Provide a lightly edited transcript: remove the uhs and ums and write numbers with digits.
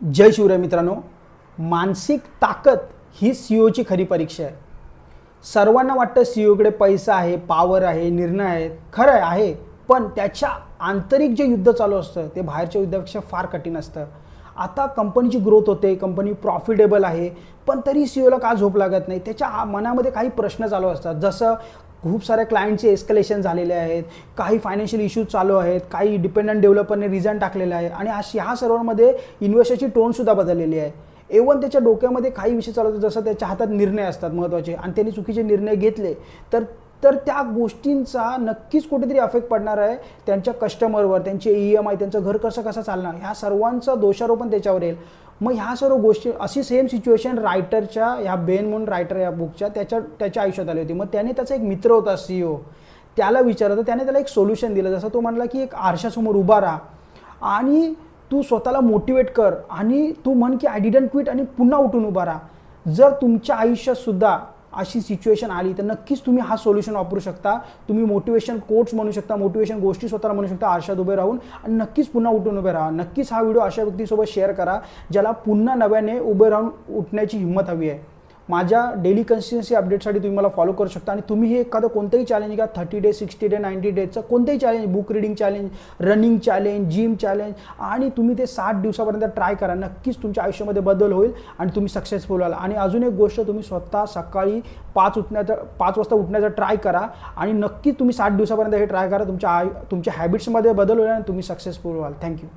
जय शिवराय मित्रांनो, मानसिक ताकद ही सीईओची खरी परीक्षा आहे। सर्वांना वाटतं सीईओकडे पैसा आहे, पॉवर आहे, निर्णय आहेत। खरं आहे, पण त्याच्या आंतरिक जे युद्ध चालू असतं ते बाहेरच्या युद्धापेक्षा फार कठीण असतं। आता कंपनीची ग्रोथ होते, कंपनी प्रॉफिटेबल आहे, पण तरी सीईओला का झोप लागत नाही? त्याच्या मनामध्ये काही प्रश्न चालू असतात। जसं खूप साऱ्या क्लायंटचे एस्केलेशन झालेले आहेत, काही फायनान्शियल इश्यूज चालू आहेत, काही डिपेंडंट डेव्हलपरने रिझाइन टाकलेलं आहे आणि ह्या सर्वांमध्ये इन्व्हेस्टरची टोनसुद्धा बदललेली आहे। इव्हन त्याच्या डोक्यामध्ये काही विषय चालू होतात, जसं त्याच्या हातात निर्णय असतात महत्त्वाचे आणि त्यांनी चुकीचे निर्णय घेतले तर तर त्या गोष्टींचा नक्कीच कुठेतरी अफेक्ट पडणार आहे त्यांच्या कस्टमरवर, त्यांचे EMI, त्यांचं घर कसं चालणार, ह्या सर्वांचा दोषारोपण त्याच्यावर येईल। मग ह्या सर्व गोष्टी अशी सेम सिच्युएशन रायटरच्या ह्या बेन म्हणून रायटर या बुकच्या त्याच्या आयुष्यात आली होती। मग त्याने त्याचा एक मित्र होता CEO, त्याला विचारलं, त्याने त्याला एक सोल्युशन दिलं। जसं तो म्हणला की एक आरशासमोर उभा राहा आणि तू स्वतःला मोटिवेट कर आणि तू म्हण की आय डिडंट क्विट आणि पुन्हा उठून उभा राहा। जर तुमच्या आयुष्यात सुद्धा अशी सिच्युएशन आली तर नक्कीच तुम्ही हा सोल्युशन वापरू शकता। तुम्ही मोटिवेशन कोट्स म्हणू शकता, मोटिवेशन गोष्टी स्वतःला म्हणू शकता आरशात उभे राहून आणि नक्कीच पुन्हा उठून उभे राहा। नक्कीच हा व्हिडिओ अशा व्यक्तीसोबत शेअर करा ज्याला पुन्हा नव्याने उभे राहून उठण्याची हिंमत हवी आहे। माझ्या डेली कन्सिस्टन्सी अपडेटसाठी तुम्ही मला फॉलो करू शकता आणि तुम्ही हे एखादं कोणतेही चॅलेंज घ्या, 30 डे, 60 डे, 90 डेजचं कोणतेही challenge, book reading challenge, running challenge, gym challenge आणि तुम्ही ते 60 दिवसापर्यंत ट्राय करा। नक्कीच तुमच्या आयुष्यामध्ये बदल होईल आणि तुम्ही सक्सेसफुल व्हाल। आणि अजून एक गोष्ट, तुम्ही स्वतः सकाळी 5 वाजता उठण्याचा ट्राय करा आणि नक्कीच तुम्ही 60 दिवसापर्यंत हे ट्राय करा। तुमच्या हॅबिट्समध्ये बदल होईल आणि तुम्ही सक्सेसफुल व्हाल। थँक्यू।